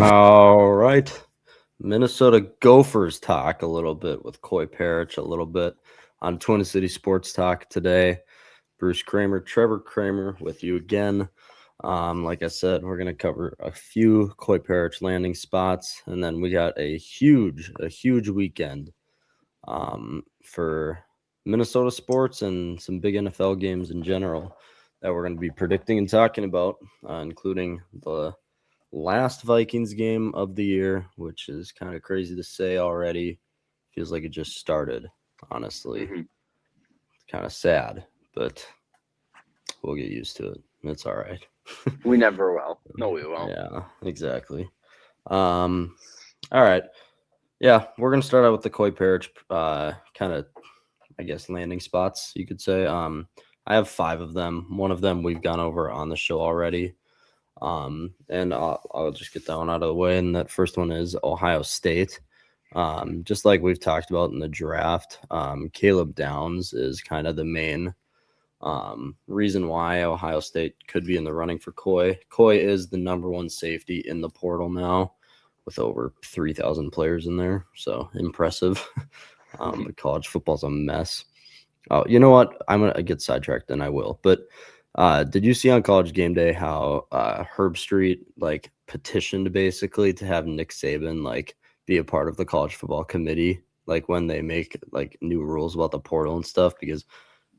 All right. Minnesota Gophers talk a little bit with Koi Perich, a little bit on Twin City Sports Talk today. Bruce Kramer, Trevor Kramer with you again. Like I said, we're going to cover a few Koi Perich Landing spots, and then we got a huge weekend for Minnesota sports and some big NFL games in general that we're going to be predicting and talking about, including the last Vikings game of the year, which is kind of crazy to say already. Feels like it just started, honestly. Mm-hmm. It's kind of sad, but we'll get used to it. It's all right. We never will. No, we won't. Yeah, exactly. All right. Yeah, we're gonna start out with the Koi Perich kind of, I guess, landing spots, you could say. I have 5 of them. One of them we've gone over on the show already. And I'll just get that one out of the way. And that first one is Ohio State. Just like we've talked about in the draft, Caleb Downs is kind of the main reason why Ohio State could be in the running for Koi. Koi is the number 1 safety in the portal now with over 3,000 players in there. So impressive. But college football's a mess. Oh, you know what? I'm going to get sidetracked and I will. But did you see on College Game Day how Herb Street like petitioned basically to have Nick Saban like be a part of the college football committee, like when they make like new rules about the portal and stuff? Because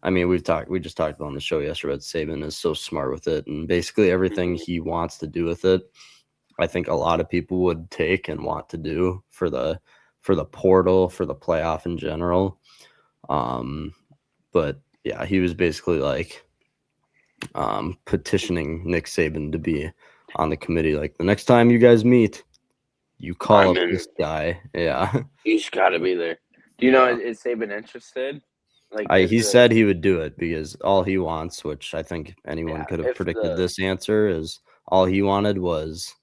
I mean, we just talked about on the show yesterday, but Saban is so smart with it, and basically everything he wants to do with it, I think a lot of people would take and want to do for the portal, for the playoff in general. But yeah, he was basically like petitioning Nick Saban to be on the committee. Like the next time you guys meet, you call up this guy. Yeah. He's got to be there. Do you know, Yeah. is Saban interested? Like, He said he would do it because all he wants, which I think anyone could have if predicted this answer, is all he wanted was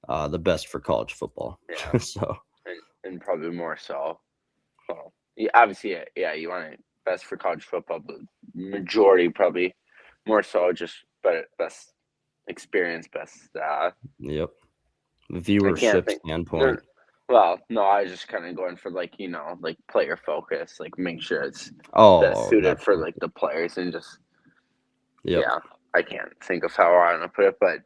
the best for college football. Yeah. So and probably more so. Well, obviously, yeah, you want it best for college football, but majority probably more so just best experience, best. yep. I can't Viewership think. standpoint. Well, no, I was just kind of going for like like player focus, like make sure it's best Oh, suited for definitely. like the players and just Yep. yeah. I can't think of how I want to put it, but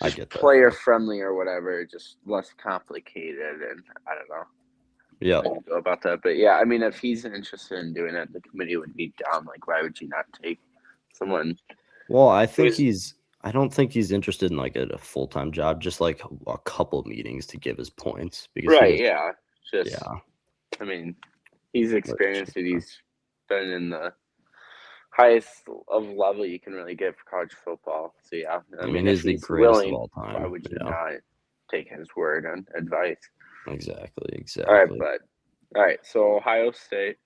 I just get that. player friendly or whatever, just less complicated, and I don't know. Yep. How you go about that, but yeah, I mean, if he's interested in doing it, the committee would be down. Like, why would you not take someone? Well, I don't think he's interested in like a full-time job, just like a couple meetings to give his points because he Right? just Yeah. Just, yeah, I mean, he's which, experienced it. He's been in the highest of level you can really get for college football. So yeah, I I mean, mean, if he's the he's greatest of willing, all why time. would you Yeah, not take his word and advice? exactly. All right, so Ohio State.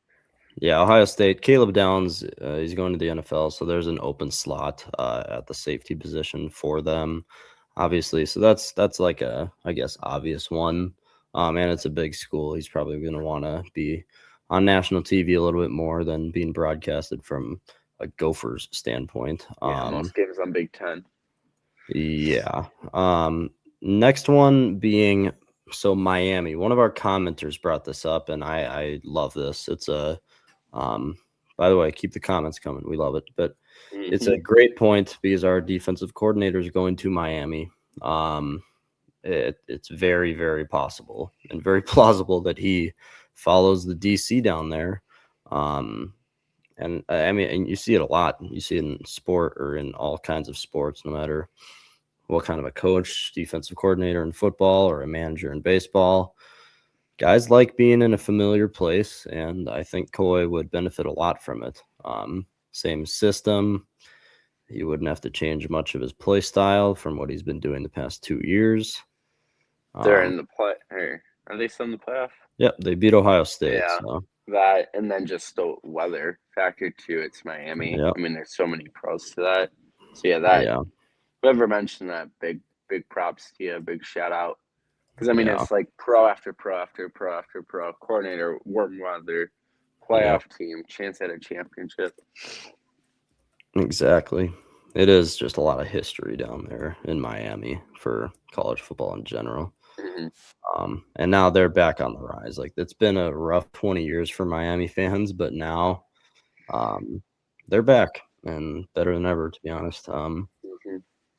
Yeah, Ohio State, Caleb Downs, he's going to the NFL, so there's an open slot at the safety position for them, obviously. So that's like a, I guess, obvious one. And it's a big school. He's probably going to want to be on national TV a little bit more than being broadcasted from a Gophers standpoint. Yeah, most games on Big Ten. Yeah. Next one being so Miami. One of our commenters brought this up, and I love this. It's a by the way, keep the comments coming. We love it. But it's a great point because our defensive coordinator is going to Miami. It's very, very possible and very plausible that he follows the DC down there. And I mean, and you see it a lot. You see it in sport or in all kinds of sports, no matter what kind of a coach, defensive coordinator in football, or a manager in baseball. Guys like being in a familiar place, and I think Koi would benefit a lot from it. Same system. He wouldn't have to change much of his play style from what he's been doing the past 2 years. They're in the play. Or are they still in the playoff? Yep, they beat Ohio State. Yeah, So that and then just the weather factor too. It's Miami. yep, I mean, there's so many pros to that. So yeah, that yeah, whoever mentioned that, big props to you. Big shout out. Because I mean, yeah, it's like pro after pro after pro after pro. Coordinator, warm weather, yep, playoff team, chance at a championship. exactly. It is just a lot of history down there in Miami for college football in general. Hmm. And now they're back on the rise. Like it's been a rough 20 years for Miami fans, but now they're back and better than ever, to be honest. Hmm.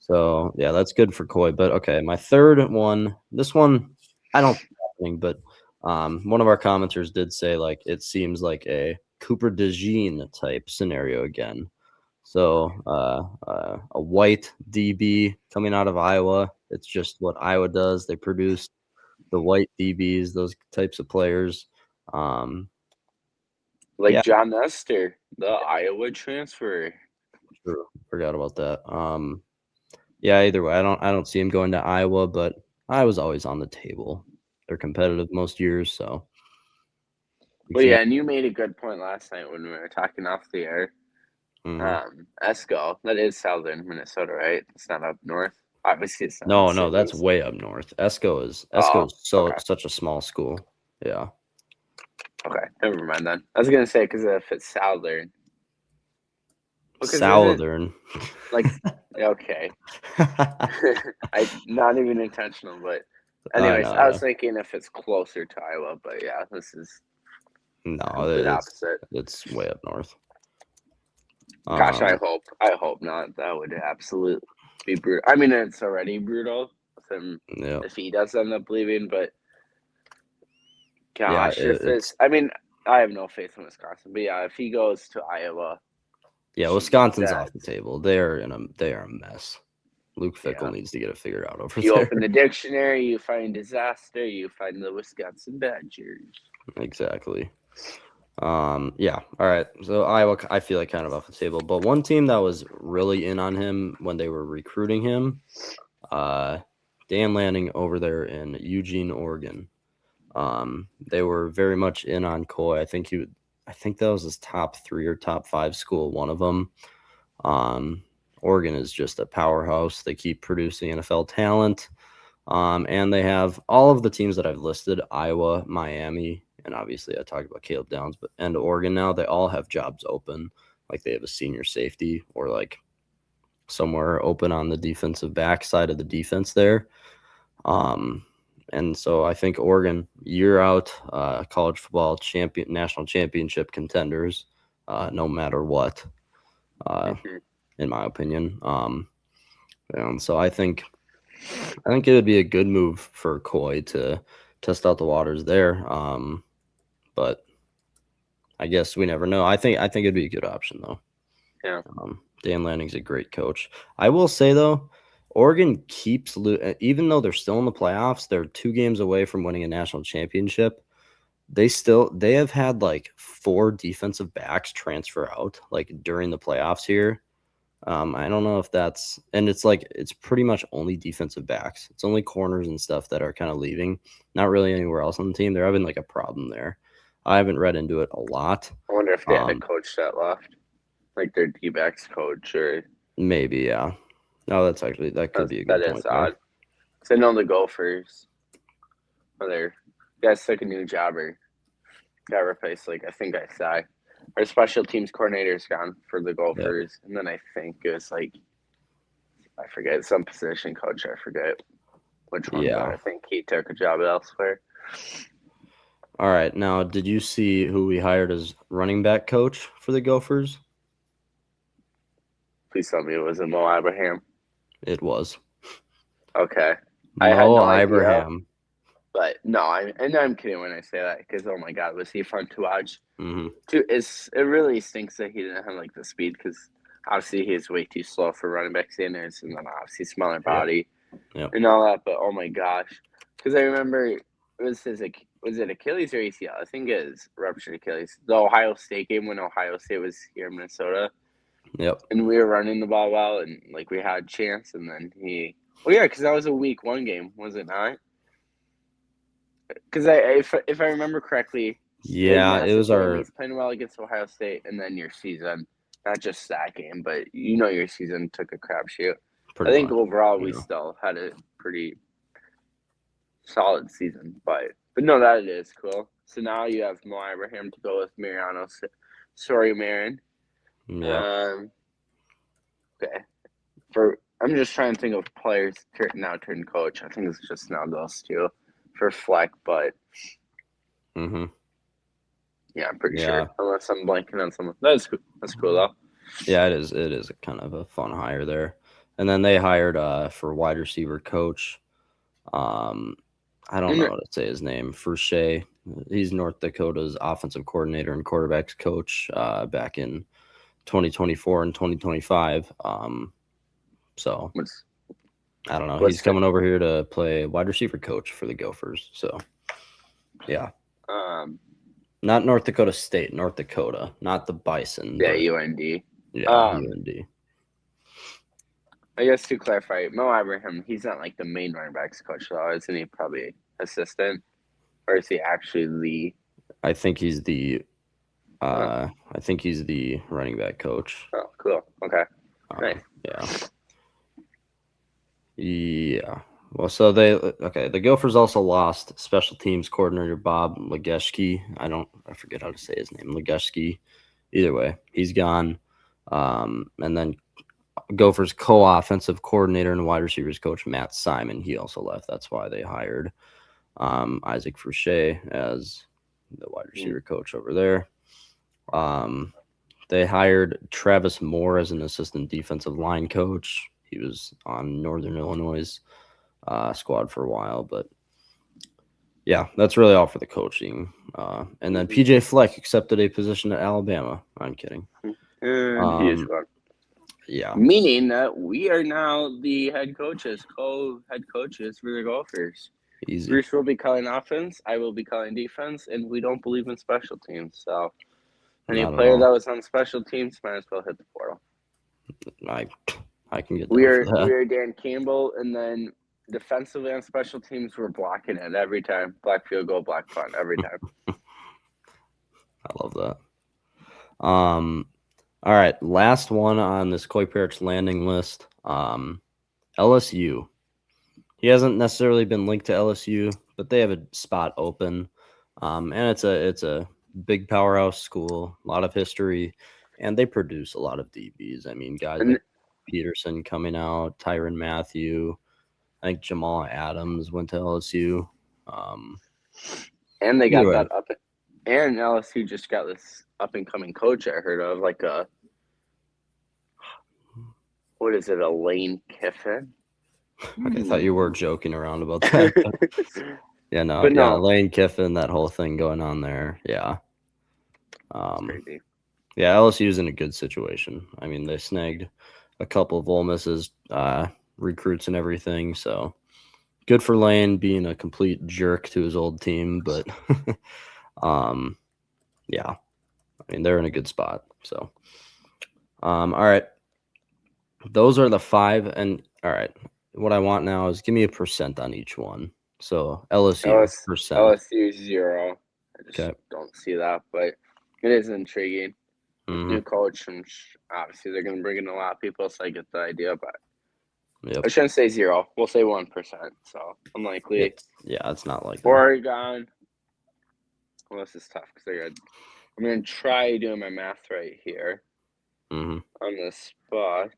So yeah, that's good for Koi. But okay, my third one. This one, I don't think it's happening, but one of our commenters did say like it seems like a Cooper DeJean type scenario again. So a white DB coming out of Iowa. It's just what Iowa does. They produce the white DBs, those types of players. Um, Like yeah, John Nestor, the Iowa transfer. true. Forgot about that. Yeah, either way, I don't see him going to Iowa, but Iowa's always on the table. They're competitive most years, so you Well, yeah, can't. and you made a good point last night when we were talking off the air. Mhm. Esco, that is southern Minnesota, right? It's not up north. Obviously, it's not in the No, that's cities. way up north. Esco Oh, is so okay. such a small school. Yeah, Okay, never mind then. I was gonna say because if it's southern, because isn't Southern. like okay, I not even intentional, but I anyways, know, I was yeah. thinking if it's closer to Iowa, but yeah, this is No, complete opposite. it's way up north. Gosh, Um, I hope not. That would absolutely be brutal. I mean, it's already brutal with him yeah, if he does end up leaving, but yeah, gosh, if it's, I mean, I have no faith in Wisconsin, but yeah, if he goes to Iowa, yeah. Jesus, Wisconsin's off the table. They are a mess. Luke Fickle yeah. needs to get it figured out over You there. open the dictionary, you find disaster, you find the Wisconsin Badgers. Exactly. Yeah. All right. So Iowa, I feel like kind of off the table, but one team that was really in on him when they were recruiting him, uh, Dan Lanning over there in Eugene, Oregon. They were very much in on Coy. I think that was his top 3 or top 5 school, one of them. Um, Oregon is just a powerhouse. They keep producing NFL talent. And they have all of the teams that I've listed, Iowa, Miami, and obviously I talked about Caleb Downs, but and Oregon now, they all have jobs open. Like they have a senior safety or like somewhere open on the defensive back side of the defense there. Um, and so I think Oregon, year out, college football national championship contenders, no matter what, uh, Hmm. in my opinion. And so I think it would be a good move for Coy to test out the waters there. But I guess we never know. I think it'd be a good option though. Yeah. Dan Lanning's a great coach. I will say though, Oregon keeps even though they're still in the playoffs, they're 2 games away from winning a national championship. They have had like 4 defensive backs transfer out like during the playoffs here. I don't know if that's, and it's like it's pretty much only defensive backs. It's only corners and stuff that are kind of leaving. Not really anywhere else on the team. They're having like a problem there. I haven't read into it a lot. I wonder if they had a Um, coach that left, like their D backs coach, or maybe yeah. No, that could be a that good is point there. odd. Because I know the Gophers, their guys took a new job or got replaced. Like I think I saw our special teams coordinator's gone for the Yeah, Gophers, and then I think it was like I forget some position coach. I forget which one, but yeah. I think he took a job elsewhere. All right. Now, did you see who we hired as running back coach for the Gophers? Please tell me it was a Mo Abraham. It was Okay, I had Mo no idea, Ibrahim. but no, I'm kidding when I say that because oh my god, was he fun to watch? Hmm. It really stinks that he didn't have like the speed because obviously he's way too slow for running back standards, and then obviously smaller Yep. body Yep. and all that. But oh my gosh, because I remember was it Achilles or ACL? I think it was ruptured Achilles. The Ohio State game when Ohio State was here in Minnesota, Yep. and we were running the ball well, and like we had a chance, and then he. Oh yeah, because that was a week 1 game, was it not? Because if I remember correctly, big Yeah, it massive was game. our He's playing well against Ohio State, and then your season, not just that game, but you know your season took a crapshoot. I pretty think much. overall we Yeah. still had a pretty solid season, but no, that is cool. So now you have Mo Abraham to go with Mariano. Sorry, Marin. Yep. Um, okay. I'm just trying to think of players now turn coach. I think it's just now those two for Fleck, but Mm-hmm. yeah, I'm pretty Yeah. sure. Unless I'm blanking on someone. That's cool though. Yeah, it is. It is a kind of a fun hire there. And then they hired for wide receiver coach. I don't know how to say his name. Fouché. He's North Dakota's offensive coordinator and quarterbacks coach back in 2024 and 2025. So I don't know. He's coming over here to play wide receiver coach for the Gophers. So yeah. Not North Dakota State, North Dakota, not the Bison. Yeah, but, UND. Yeah, UND. I guess to clarify, Mo Abraham, he's not like the main running backs coach though, isn't he? Probably assistant, or is he actually the? I think he's the. I think he's the running back coach. Oh, cool. Okay. Nice. Yeah. Yeah. Well, so the Gophers also lost special teams coordinator Bob Legeshke. I forget how to say his name. Legeshke. Either way, he's gone. And then Gophers co-offensive coordinator and wide receivers coach Matt Simon. He also left. That's why they hired Isaac Fouché as the wide receiver coach over there. They hired Travis Moore as an assistant defensive line coach. He was on Northern Illinois' squad for a while, but yeah, that's really all for the coaching. And then PJ Fleck accepted a position at Alabama. I'm kidding. And he is gone. Yeah. Meaning that we are now the co-head coaches for the Gophers. Easy. Bruce will be calling offense. I will be calling defense, and we don't believe in special teams. So any player that was on special teams might as well hit the portal. I can get. We are Dan Campbell, and then defensively on special teams, we're blocking it every time. Black field goal, black punt every time. I love that. All right, last one on this Koi Perich Landing list. LSU. He hasn't necessarily been linked to LSU, but they have a spot open, and it's a big powerhouse school, a lot of history, and they produce a lot of DBs. I mean, guys like Peterson coming out, Tyrann Mathieu. I think Jamal Adams went to LSU. And they got that up. And LSU just got this up and coming coach I heard of, like what is it, a Lane Kiffin? I thought you were joking around about that. Yeah, no, Lane Kiffin, that whole thing going on there. Yeah. Crazy. Yeah, LSU's in a good situation. I mean, they snagged a couple of Ole Miss's recruits and everything, so good for Lane being a complete jerk to his old team, but yeah, I mean, they're in a good spot. So, all right, those are the 5. And all right, what I want now is give me a percent on each one. So LSU percent. LSU 0. I just don't see that, but it is intriguing. New coach, and obviously they're going to bring in a lot of people, so I get the idea, but I shouldn't say 0. We'll say 1%. So unlikely. Yeah, it's not likely. Oregon. Well, this is tough because I'm going to try doing my math right here on the spot.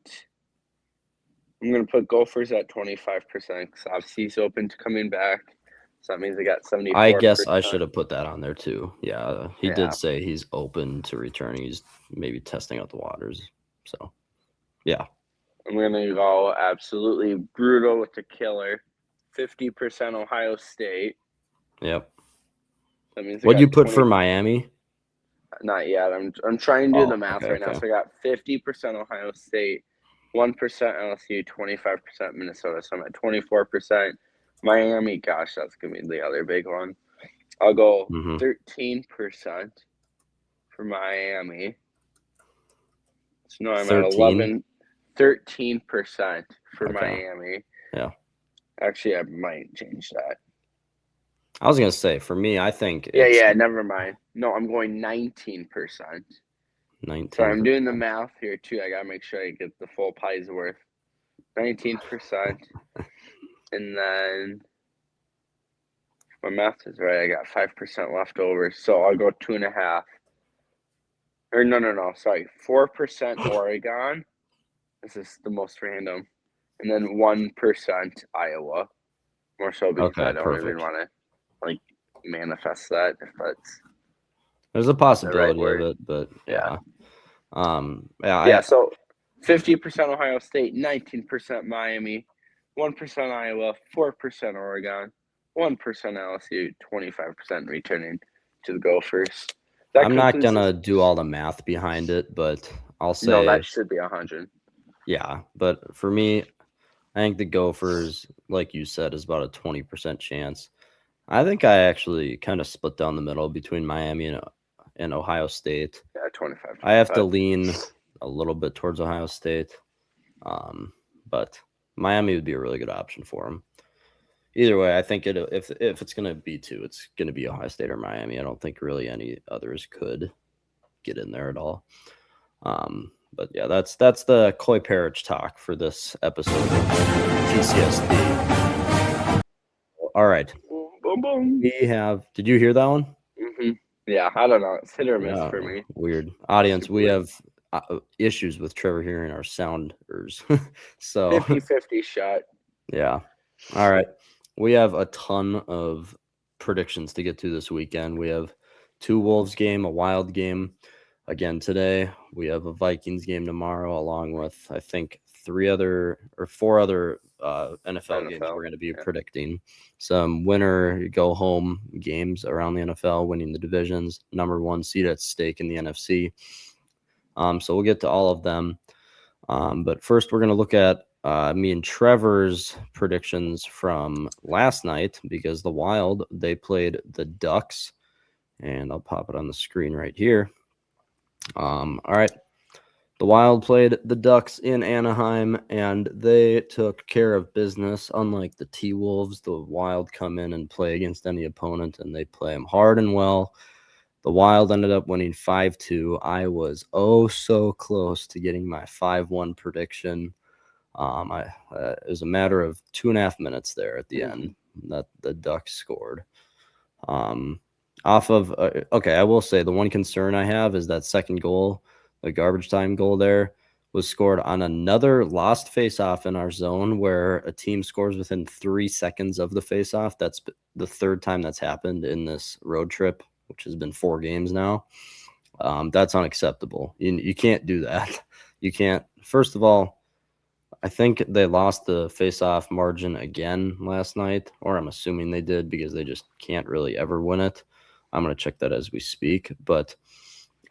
I'm going to put Gophers at 25% because obviously he's open to coming back. So that means they got 74%. I guess I should have put that on there too. Yeah, he did say he's open to returning. He's maybe testing out the waters. So, yeah. I'm going to go absolutely brutal with the killer. 50% Ohio State. Yep. That means what'd you put for Miami? Not yet. I'm trying to do the math right now. So I got 50% Ohio State, 1% LSU, 25% Minnesota. So I'm at 24%. Miami, gosh, that's going to be the other big one. I'll go 13% for Miami. So no, I'm 13? At 11. 13% for Miami. Yeah. Actually, I might change that. I was going to say, for me, I think. Yeah, never mind. No, I'm going 19%. 19%. So I'm doing the math here, too. I got to make sure I get the full pie's worth. 19%. And then, if my math is right, I got 5% left over. So I'll go 2.5. Or no. Sorry, 4% Oregon. This is the most random. And then 1% Iowa. More so because I Okay, don't even perfect. want to like manifest that if that's There's a the right possibility of word. it, but Yeah. yeah. Yeah, Yeah, so 50% Ohio State, 19% Miami, 1% Iowa, 4% Oregon, 1% LSU, 25% returning to the Gophers. That I'm not concludes gonna this. do all the math behind it, but I'll No, say that should be 100. yeah. But for me, I think the Gophers, like you said, is about a 20% chance. I think I actually kind of split down the middle between Miami and Ohio State. Yeah, 25, I have to 25. lean a little bit towards Ohio State, but Miami would be a really good option for them. Either way, I think if it's going to be two, it's going to be Ohio State or Miami. I don't think really any others could get in there at all. But yeah, that's the Koi Perich talk for this episode of TCSD. All right, Boom, boom. we have. Did you hear that one? Mm-hmm. Yeah, I don't know. It's hit or miss Yeah, for me. weird. Audience, Super we weird. have issues with Trevor hearing our sounders. So 50-50 shot. yeah. All right. We have a ton of predictions to get to this weekend. We have 2 Wolves game, a Wild game again today. We have a Vikings game tomorrow, along with I think 4 other NFL games NFL. we're going to be Yeah. predicting. Some winner go home games around the NFL, winning the divisions, number 1 seed at stake in the NFC. So we'll get to all of them. But first, we're going to look at me and Trevor's predictions from last night because the Wild, they played the Ducks. And I'll pop it on the screen right here. All right. The Wild played the Ducks in Anaheim, and they took care of business. Unlike the T-Wolves, the Wild come in and play against any opponent, and they play them hard and well. The Wild ended up winning 5-2. I was so close to getting my 5-1 prediction. It was a matter of 2.5 minutes there at the end that the Ducks scored. Off of okay, I will say the one concern I have is that second goal, the garbage time goal there, was scored on another lost faceoff in our zone where a team scores within 3 seconds of the faceoff. That's the third time that's happened in this road trip, which has been 4 games now. That's unacceptable. You can't do that. You can't. First of all, I think they lost the face-off margin again last night, or I'm assuming they did because they just can't really ever win it. I'm going to check that as we speak, but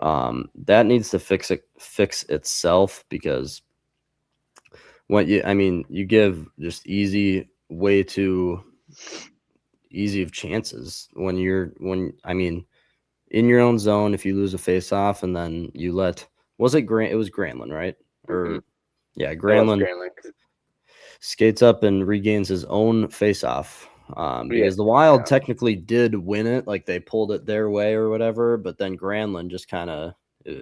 that needs to fix itself because you give just way too easy of chances when in your own zone. If you lose a face-off and then you let it was Granlund, right? Or yeah, Granlund skates up and regains his own face-off because the Wild technically did win it, like they pulled it their way or whatever, but then Granlund just kind of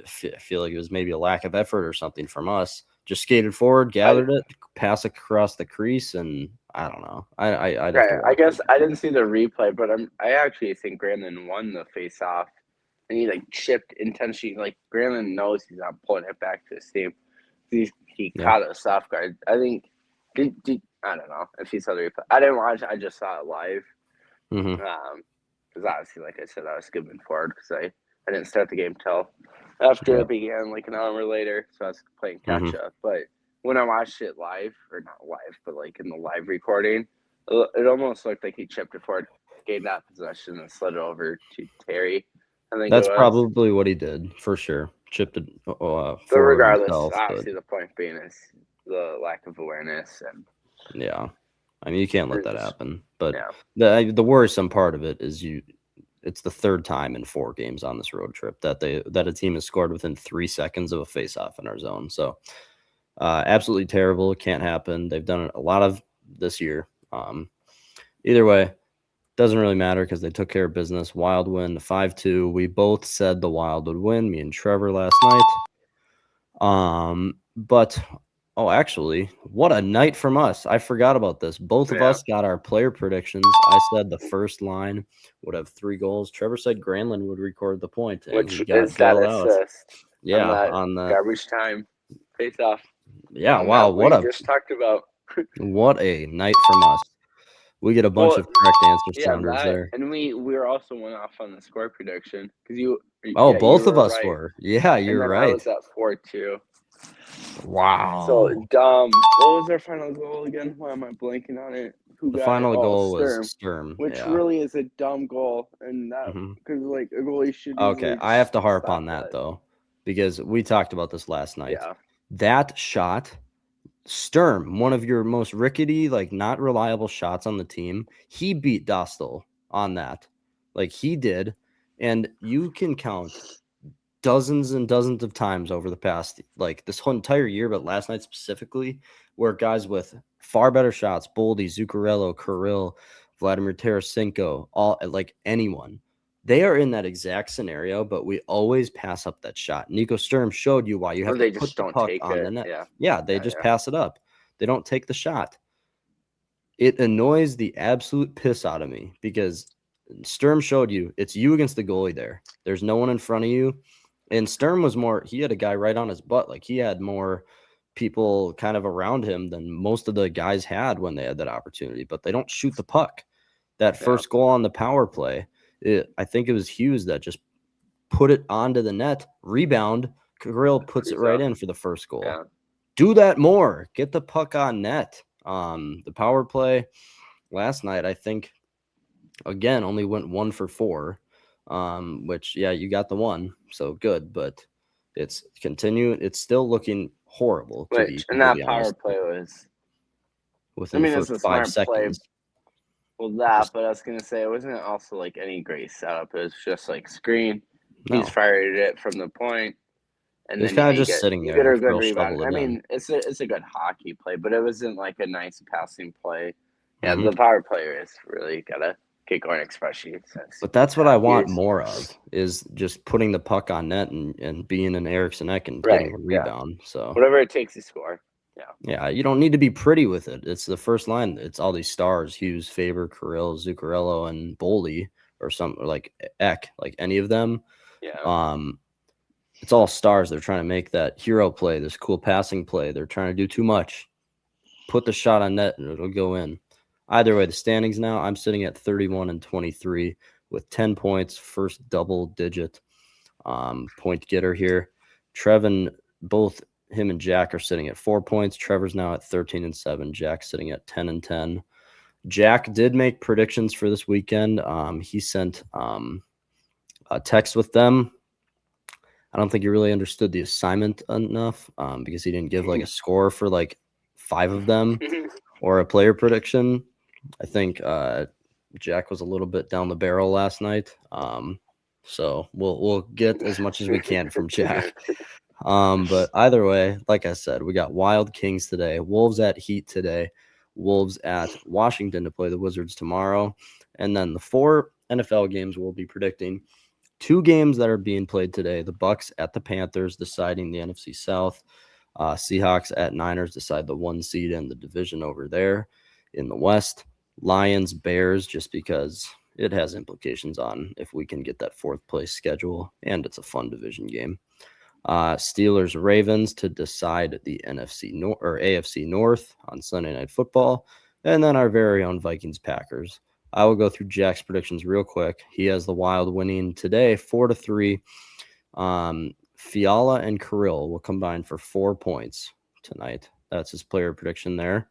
feel like it was maybe a lack of effort or something from us. Just skated forward, gathered it, pass across the crease, and I don't know. I guess I didn't see the replay, but I actually think Granlund won the face-off, and he like chipped intentionally. Like Granlund knows he's not pulling it back to his team. He caught a soft guard. I think. I don't know if he saw the replay. I didn't watch. I just saw it live. Because obviously, like I said, I was skipping forward because I didn't start the game till after it began, like an hour later. So I was playing catch up. But when I watched it live, or not live, but like in the live recording, it almost looked like he chipped it forward, gained that possession, and slid it over to Terry. I think that's it was. probably what he did for sure. Chipped it But forward regardless, himself. obviously the point being is the lack of awareness and yeah, I mean you can't let that happen. But yeah. the worrisome part of it is it's the third time in 4 games on this road trip that a team has scored within 3 seconds of a face-off in our zone. So absolutely terrible. It can't happen. They've done it a lot of this year. Either way, doesn't really matter because they took care of business. Wild win 5-2. We both said the Wild would win, me and Trevor last night. But actually, what a night from us. I forgot about this. Both of us got our player predictions. I said the first line would have 3 goals. Trevor said Granlund would record the point, and Which he got is that bailed out. assist Yeah, on the garbage time face off. Yeah, on wow, that we just talked about. what a night from us. We get a bunch Well, of correct answer yeah, sounders that, there. and we were also went off on the score prediction because you Both of were us right, were. Yeah, and you're then I right. was at 4-2. So Wow. what was our final goal again? Why am I blanking on it? Who The got it? final Oh, goal was Sturm, Sturm. which Yeah. really is a dumb goal, and that Hmm. because like a goalie should Okay, easily I have just to harp stop on that that. though, because we talked about this last night. Yeah, That shot, Sturm, one of your most rickety, like not reliable shots on the team, he beat Dostal on that. Like he did. And you can count dozens and dozens of times over the past, like this whole entire year, but last night specifically, where guys with far better shots, Boldy, Zuccarello, Kirill, Vladimir Tarasenko, all like anyone, they are in that exact scenario, but we always pass up that shot. Nico Sturm showed you why you or have to they just put the don't puck take on the it. net. Yeah, Yeah, they just pass it up. They don't take the shot. It annoys the absolute piss out of me because Sturm showed you it's you against the goalie there. There's no one in front of you. And Sturm was more, he had a guy right on his butt. Like he had more people kind of around him than most of the guys had when they had that opportunity, but they don't shoot the puck. That yeah, first goal on the power play, I think it was Hughes that just put it onto the net, rebound. Kirill puts it right in for the first goal. yeah. Do that more. Get the puck on net. The power play last night, I think, again, only went 1 for 4, which, yeah, you got the one, so good, but it's still looking horrible, to be And that completely power honest, play was. I within the mean, it's first a 5 smart play. seconds. Well, that, Just but I was gonna say it wasn't also like any great setup. It was just like screen. He's no. fired it from the point, It and was then yeah, kinda just sitting you there, get and a good Kirill rebound. shoveled I it in. mean, it's a good hockey play, but it wasn't like a nice passing play. Yeah, Mhm. the power player is really gotta get going, especially since But that's what I want Matthews. more of, is just putting the puck on net and being an Eriksson Ek and Right. getting a Yeah. rebound, so Whatever it takes to score. Yeah. yeah, you don't need to be pretty with it. It's the first line. It's all these stars: Hughes, Faber, Kirill, Zuccarello, and Boldy, or some like Eck, like any of them. Yeah. Um, it's all stars. They're trying to make that hero play, this cool passing play. They're trying to do too much. Put the shot on net and it'll go in. Either way, the standings now, I'm sitting at 31 and 23 with 10 points, first double digit point getter here. Trevin, both him and Jack are sitting at 4 points. Trevor's now at 13 and 7. Jack's sitting at 10 and 10. Jack did make predictions for this weekend. He sent a text with them. I don't think he really understood the assignment enough because he didn't give like a score for like 5 of them or a player prediction. I think Jack was a little bit down the barrel last night. So we'll get as much as we can from Jack. But either way, like I said, we got Wild Kings today, Wolves at Heat today, Wolves at Washington to play the Wizards tomorrow, and then the 4 NFL games we'll be predicting. 2 games that are being played today: the Bucks at the Panthers, deciding the NFC South. Seahawks at Niners decide the 1 seed in the division over there in the West. Lions, Bears, just because it has implications on if we can get that 4th place schedule, and it's a fun division game. Steelers, Ravens to decide the or AFC North on Sunday Night Football, and then our very own Vikings, Packers. I will go through Jack's predictions real quick. He has the Wild winning today 4-3. Fiala and Kirill will combine for 4 points tonight. That's his player prediction there.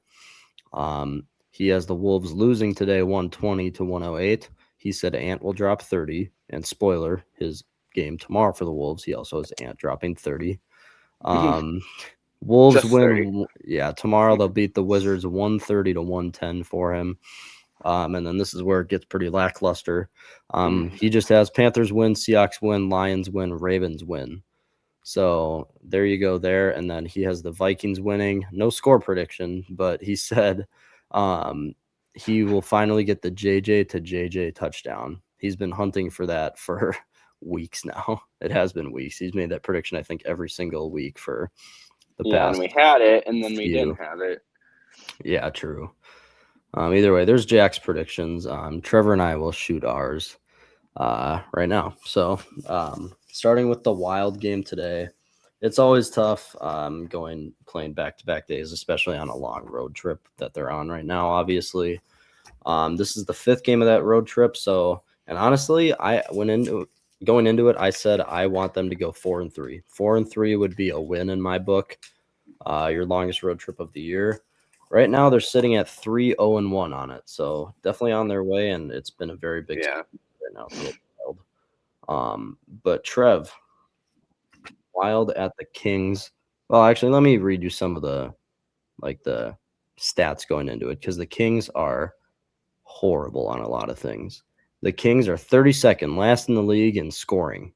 He has the Wolves losing today 120 to 108. He said Ant will drop 30. And spoiler, his game tomorrow for the Wolves, he also has Ant dropping 30. Wolves Just win. 30. Yeah, tomorrow they'll beat the Wizards 130 to 110 for him. And then this is where it gets pretty lackluster. He just has Panthers win, Seahawks win, Lions win, Ravens win. So there you go there. And then he has the Vikings winning. No score prediction, but he said he will finally get the JJ to JJ touchdown. He's been hunting for that for weeks now. It has been weeks. He's made that prediction, I think, every single week for the past and we had it, and then we few. didn't have it. Yeah, true. Either way, there's Jack's predictions. Trevor and I will shoot ours right now. So starting with the Wild game today, it's always tough playing back-to-back days, especially on a long road trip that they're on right now, obviously. This is the 5th game of that road trip, so and honestly, going into it, I said I want them to go 4-3. 4-3 would be a win in my book. Your longest road trip of the year. Right now, they're sitting at 3-0-1 on it, so definitely on their way, and it's been a very big Yeah. right now for the Wild. But Trev, Wild at the Kings. Well, actually, let me read you some of the stats going into it because the Kings are horrible on a lot of things. The Kings are 32nd, last in the league in scoring,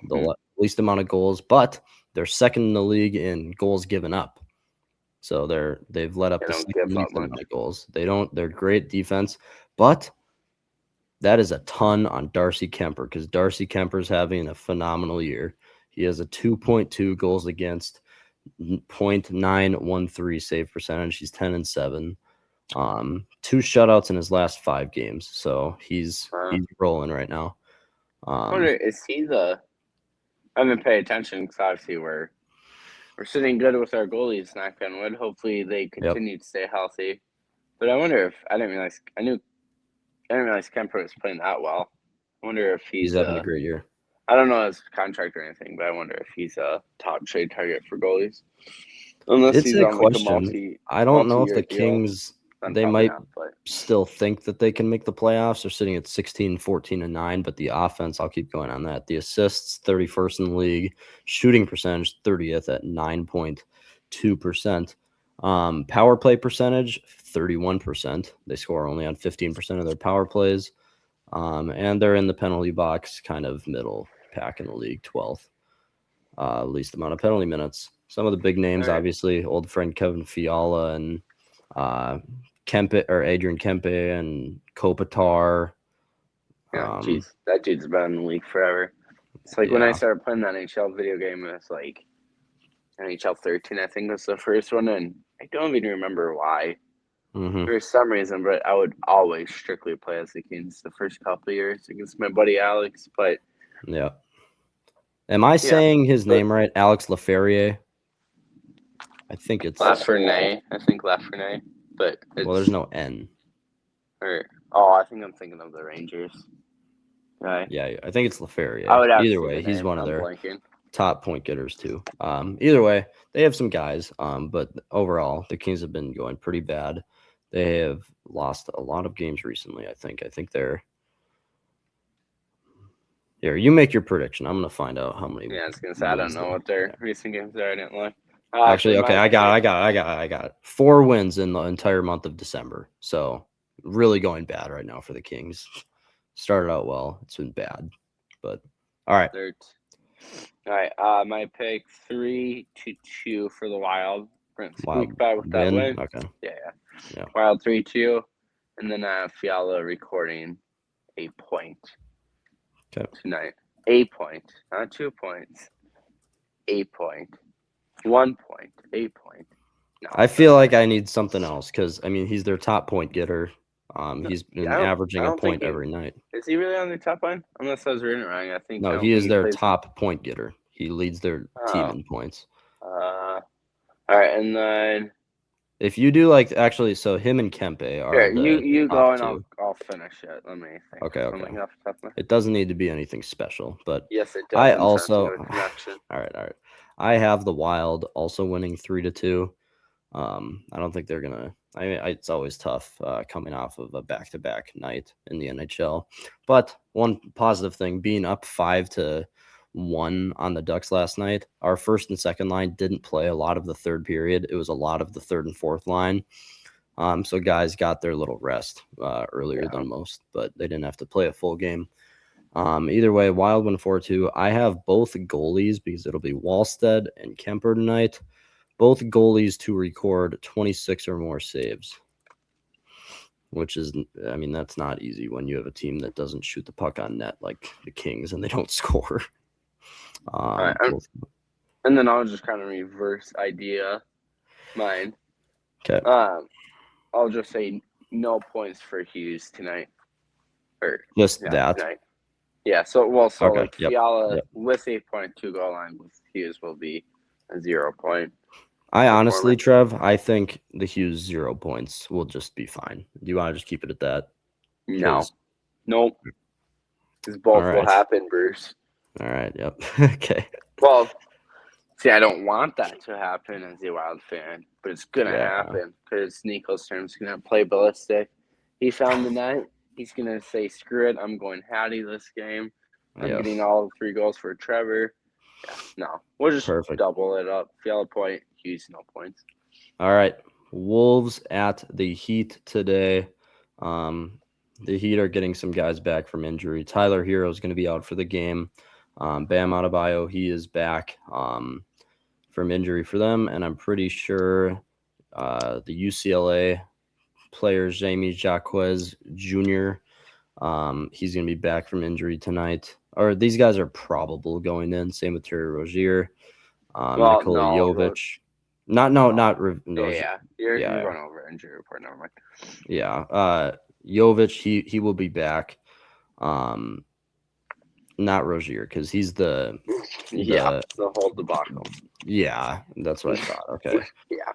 the least amount of goals, but they're second in the league in goals given up. So they've let up They the don't second give up least amount much. of goals. They're great defense, but that is a ton on Darcy Kemper because Darcy Kemper's having a phenomenal year. He has a 2.2 goals against, 0.913 save percentage. He's 10-7. 2 shutouts in his last 5 games. So he's rolling right now. I wonder, is he I haven't paid attention because obviously we're sitting good with our goalies, knock on wood. Hopefully they continue to stay healthy. But I wonder if I didn't realize Kemper was playing that well. I wonder if He's having a great year. I don't know his contract or anything, but I wonder if he's a top trade target for goalies. Unless It's he's a on like a question. I don't know if the deal. Kings, Then they probably might not, but still think that they can make the playoffs. They're sitting at 16, 14, and 9, but the offense, I'll keep going on that. The assists, 31st in the league. Shooting percentage, 30th at 9.2%. Power play percentage, 31%. They score only on 15% of their power plays. And they're in the penalty box, kind of middle pack in the league, 12th. Least amount of penalty minutes. Some of the big names, obviously, old friend Kevin Fiala and Kempe or Adrian Kempe and Kopitar. jeez, that dude's been in the league forever. It's like when I started playing the NHL video game, it was like NHL 13, I think was the first one, and I don't even remember why. For some reason, but I would always strictly play as the Kings the first couple of years against my buddy Alex. But yeah, am I saying his name right? Alex Laferriere. I think it's Lafreniere. I think Lafreniere, but there's no N. I think I'm thinking of the Rangers. Right. Yeah, I think it's Laferriere. I would have Either way, he's one of their blanking. top point getters too. Either way, they have some guys. But overall, the Kings have been going pretty bad. They have lost a lot of games recently. I think they're here. You make your prediction. I'm gonna find out how many. Yeah, I was gonna say I don't know what their recent games are. I didn't look. Actually, okay, I got it. 4 wins in the entire month of December. So really going bad right now for the Kings. Started out well. It's been bad, but all right. All right. My pick 3-2 for the Wild. We're gonna squeak Wild by with that win. Okay. Yeah. Wild 3-2, and then Fiala recording a point. Okay. Tonight, 8 points, not 2 points. 8 point, 1 point, 8 point. No, I feel like I need something else because I mean he's their top point getter. He's been averaging a point every night. Is he really on their top line? Unless I was reading it wrong. I think no. He is their top point getter. He leads their team in points. All right, and then if you do so him and Kempe are you go and I'll finish it. Let me think. Okay. It doesn't need to be anything special, but yes, it does. I also all right. I have the Wild also winning 3-2. I don't think they're gonna. It's always tough coming off of a back-to-back night in the NHL. But one positive thing, being up 5-1 on the Ducks last night, our first and second line didn't play a lot of the third period. It was a lot of the third and fourth line. So guys got their little rest earlier than most, but they didn't have to play a full game. Either way, Wild win 4-2. I have both goalies because it'll be Wallstead and Kemper tonight. Both goalies to record 26 or more saves, which is, I mean, that's not easy when you have a team that doesn't shoot the puck on net like the Kings and they don't score. Right, and then I'll just kind of reverse idea mine. Okay. I'll just say no points for Hughes tonight. Just that. Tonight. Yeah, so Okay. like Yep. Fiala Yep. with 8.2 goal line with Hughes will be a 0 point I honestly, performer. Trev, I think the Hughes 0 points will just be fine. Do you want to just keep it at that? No, Because nope, because all both will right, happen, Bruce. all right, yep, okay, Well, see, I don't want that to happen as a Wild fan, but it's gonna yeah, happen because Nico Sturm's gonna play ballistic. He found the net. He's gonna say, "Screw it, I'm going Hattie this game. I'm yes, getting all 3 goals for Trevor." Yeah, no, we'll just perfect. double it up. Fiala point, Hughes no points. All right, Wolves at the Heat today. The Heat are getting some guys back from injury. Tyler Hero is going to be out for the game. Bam Adebayo, he is back from injury for them, and I'm pretty sure the UCLA player Jamie Jaquez Jr. He's going to be back from injury tonight. Or these guys are probable going in. Same with Terry Rozier, Well, Nikola no, Jovic. Not no, Rozier. yeah. You're Yeah, going over injury report. Never mind. yeah. Jovic, he will be back. Um, not Rozier because he's Yeah, the the whole debacle. yeah. That's what I thought. Okay. Yeah,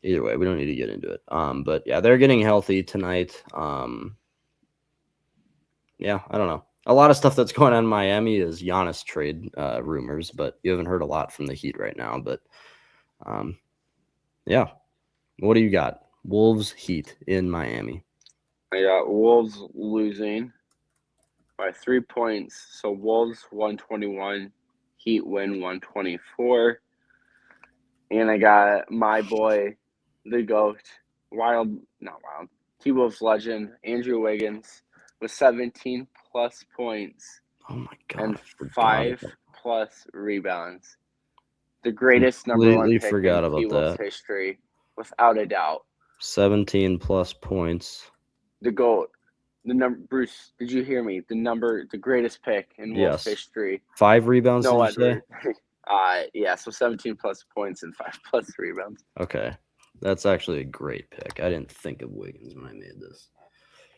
Either way, we don't need to get into it. But yeah, they're getting healthy tonight. Yeah, I don't know. A lot of stuff that's going on in Miami is Giannis trade rumors, but you haven't heard a lot from the Heat right now. But yeah, what do you got? Wolves Heat in Miami. I got Wolves losing by 3 points. So Wolves 121, Heat win 124. And I got my boy, the GOAT, not Wild, T Wolves legend, Andrew Wiggins, with 17 plus points Oh my god, and I forgot 5 about. plus rebounds. The greatest number one Completely pick in forgot T about Wolves that. history, without a doubt. 17 plus points. The GOAT. The number, Bruce, did you hear me? The greatest pick in Wolves Yes. history. 5 rebounds, did No, you say? Edward. Yeah, so 17 plus points and 5 plus rebounds. Okay. That's actually a great pick. I didn't think of Wiggins when I made this.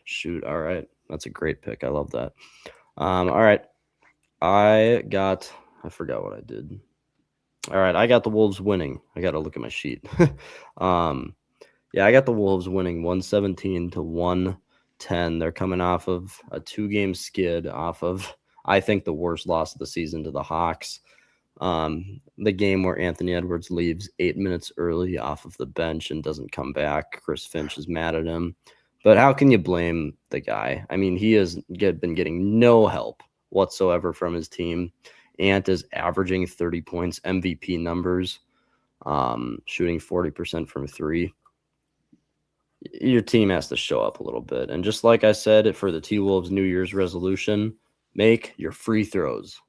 Shoot. All right. That's a great pick. I love that. All right. I forgot what I did. All right, I got the Wolves winning. I got to look at my sheet. um, yeah, I got the Wolves winning 117 to 110. They're coming off of a 2-game skid off of, I think, the worst loss of the season to the Hawks. The game where Anthony Edwards leaves 8 minutes early off of the bench and doesn't come back. Chris Finch is mad at him. But how can you blame the guy? I mean, he has been getting no help whatsoever from his team. Ant is averaging 30 points, MVP numbers, shooting 40% from 3. Your team has to show up a little bit. And just like I said for the T-Wolves New Year's resolution, make your free throws.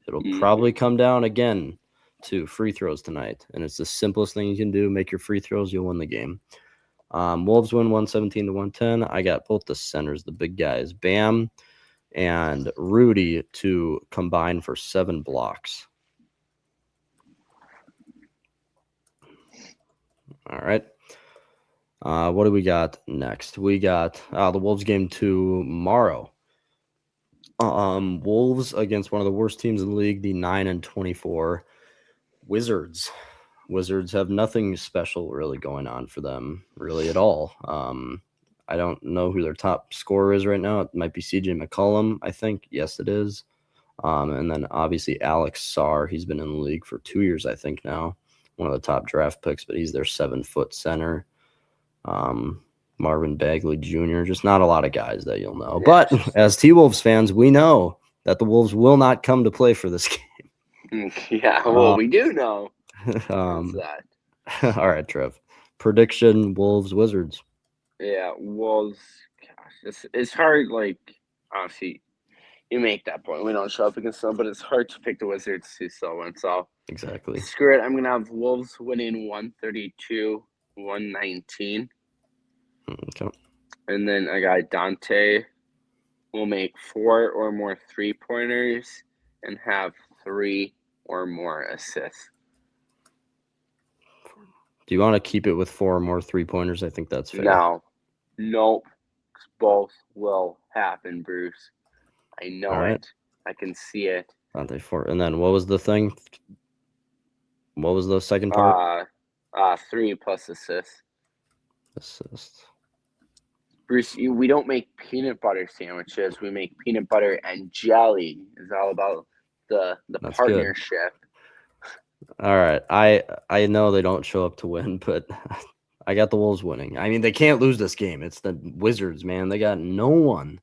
It'll probably come down again to free throws tonight. And it's the simplest thing you can do. Make your free throws, you'll win the game. Wolves win 117 to 110. I got both the centers, the big guys, Bam and Rudy, to combine for 7 blocks. All right. What do we got next? We got the Wolves game tomorrow. Wolves against one of the worst teams in the league, the 9-24 Wizards. Wizards have nothing special really going on for them, really at all. I don't know who their top scorer is right now. It might be CJ McCollum, I think. Yes, it is. And then obviously Alex Sarr. He's been in the league for 2 years, I think now. One of the top draft picks, but he's their 7-foot center. Marvin Bagley Jr. Just not a lot of guys that you'll know. Yeah, But as T-Wolves fans, we know that the Wolves will not come to play for this game. Yeah, well, we do know. What's that? All right, Trev. Prediction: Wolves Wizards. Yeah, Wolves. Gosh, it's hard. Like, obviously, you make that point. We don't show up against them, but it's hard to pick the Wizards to still win. So, Exactly. screw it. I'm going to have Wolves winning 132, 119. Okay. And then I got Dante will make 4 or more 3-pointers and have 3 or more assists. Do you want to keep it with 4 or more 3-pointers? I think that's fair. No. Nope. Both will happen, Bruce. I know All right. it. I can see it. Dante Fort. And then what was the thing? What was the second part? 3 plus assists. Assist. Bruce, we don't make peanut butter sandwiches. We make peanut butter and jelly. It's all about the That's good. partnership. All right. I know they don't show up to win, but I got the Wolves winning. I mean, they can't lose this game. It's the Wizards, man. They got no one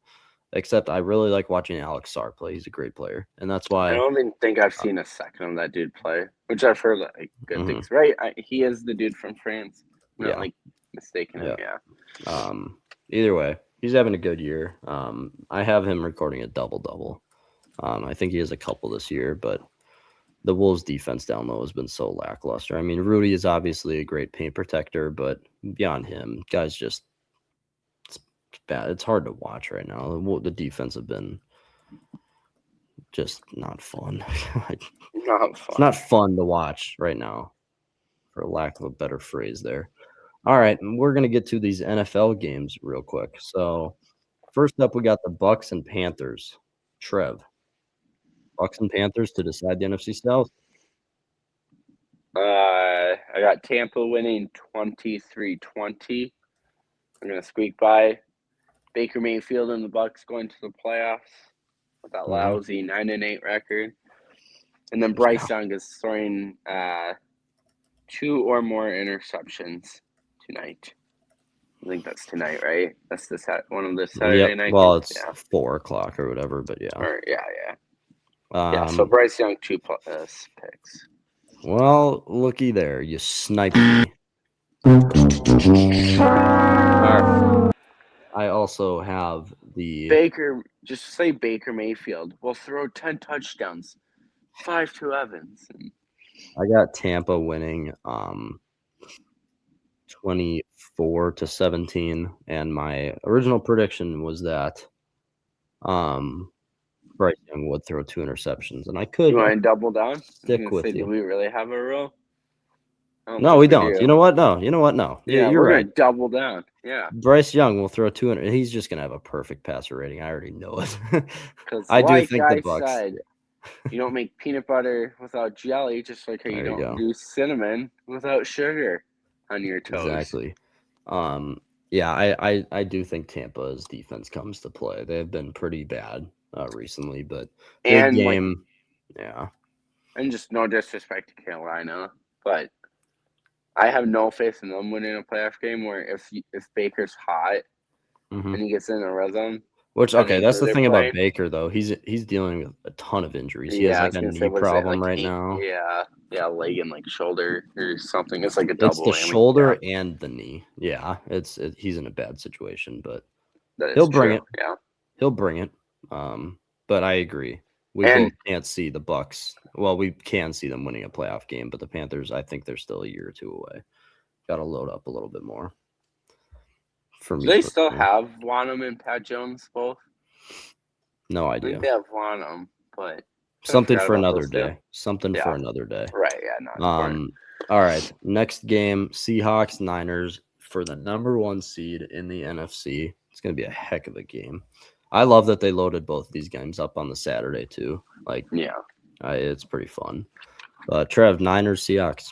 except I really like watching Alex Sarr play. He's a great player, and that's I why. don't even think I've seen a second of that dude play, which I've heard like good things. Right? He is the dude from France. I'm not like mistaken him. Yeah. Either way, he's having a good year. I have him recording a double-double. I think he has a couple this year, but the Wolves' defense down low has been so lackluster. I mean, Rudy is obviously a great paint protector, but beyond him, guys just it's bad. It's hard to watch right now. The defense have been just not fun. It's not fun to watch right now, for lack of a better phrase there. All right, and we're going to get to these NFL games real quick. So, first up, we got the Bucks and Panthers. Trev, Bucks and Panthers to decide the NFC South. I got Tampa winning 23-20. I'm gonna squeak by. Baker Mayfield and the Bucks going to the playoffs with that lousy 9-8 record. And then Bryce Young is throwing 2 or more interceptions tonight. I think that's tonight, right? That's one of the Saturday night Well, games. it's 4:00 or whatever, but yeah. Yeah, so Bryce Young 2 plus picks. Well, looky there. You sniped me. I also have the Baker, just say Baker Mayfield will throw 10 touchdowns, 5 to Evans. I got Tampa winning 24-17, and my original prediction was that Bryce Young would throw 2 interceptions, and I could. You want to double down? Stick with you. Do we really have a rule? No, we don't. You know what? No. Yeah, you're right. Gonna double down. Yeah. Bryce Young will throw 200. He's just gonna have a perfect passer rating. I already know it. Because I do think the Bucks. Said, you don't make peanut butter without jelly, just like how you don't do cinnamon without sugar on your toast. Exactly. Yeah, I do think Tampa's defense comes to play. They've been pretty bad recently, but big game. Yeah. And just no disrespect to Carolina, but I have no faith in them winning a playoff game where if Baker's hot and he gets in a rhythm. Which, okay, that's the thing about Baker, though. He's dealing with a ton of injuries. He has like a knee problem right now. Yeah, leg and like shoulder or something. It's like a double. It's the shoulder and the knee. Yeah, he's in a bad situation, but he'll bring it. Yeah, he'll bring it. But I agree. We both can't see the Bucks. Well, we can see them winning a playoff game, but the Panthers, I think they're still a year or two away. Got to load up a little bit more. For me, do they still have Wanham and Pat Jones both? No idea. I think they have Wanham, but something for another day. Something for another day. Right? Yeah. Not all right. Next game: Seahawks Niners for the number 1 seed in the NFC. It's going to be a heck of a game. I love that they loaded both these games up on the Saturday too. It's pretty fun. Trev, Niners, Seahawks.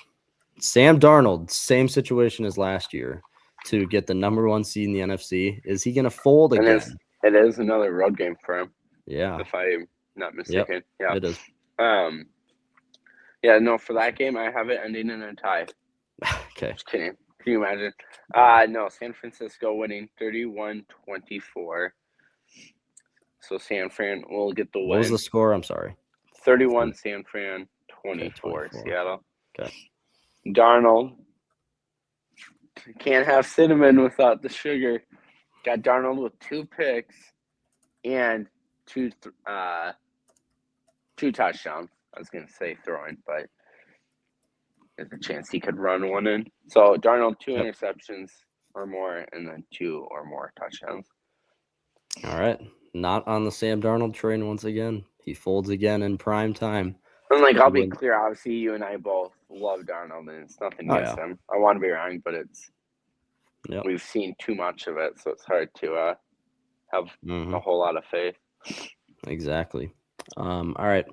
Sam Darnold, same situation as last year to get the number 1 seed in the NFC. Is he going to fold again? It is another road game for him. Yeah. If I'm not mistaken. Yep, yeah. It is. Yeah, no, for that game, I have it ending in a tie. Okay. Just kidding. Can you imagine? No, San Francisco winning 31-24. So San Fran will get the win. What was the score? I'm sorry. 31 San Fran, 24 Seattle. Okay. Darnold. Can't have cinnamon without the sugar. Got Darnold with 2 picks and 2 touchdowns. I was going to say throwing, but there's a chance he could run one in. So Darnold 2 interceptions or more, and then 2 or more touchdowns. All right. Not on the Sam Darnold train once again. He folds again in prime time. And I'll be clear, obviously you and I both love Darnold, and it's nothing against him. I want to be wrong, but we've seen too much of it, so it's hard to have a whole lot of faith. Exactly. All right.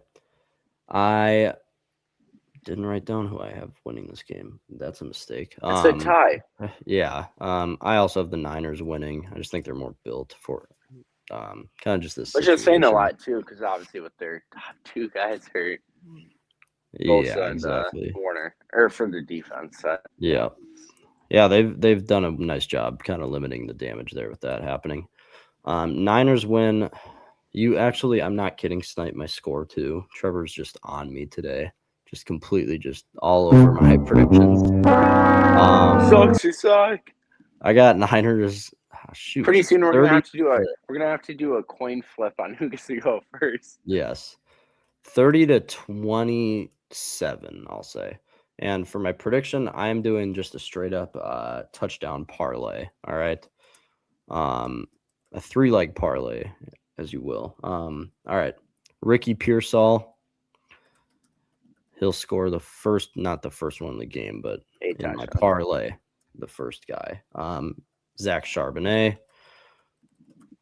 I didn't write down who I have winning this game. That's a mistake. It's a tie. Yeah. I also have the Niners winning. I just think they're more built for kind of just this Which is saying a situation. lot too, because obviously with their top two guys hurt, Yeah, Bosa and exactly. Warner, or for the defense. Yeah. Yeah. Yeah, they've done a nice job kind of limiting the damage there with that happening. Niners win. You actually, I'm not kidding, snipe my score too. Trevor's just on me today. Just completely just all over my predictions. Sucks, you suck. I got Niners. Shoot. Pretty soon we're gonna 30 have to do a coin flip on who gets to go first. Yes. 30-27, I'll say. And for my prediction, I'm doing just a straight up touchdown parlay. All right. A 3-leg parlay, as you will. All right. Ricky Pearsall, he'll score not the first one in the game, but 8 in my touchdowns. parlay, the first guy. Zach Charbonnet.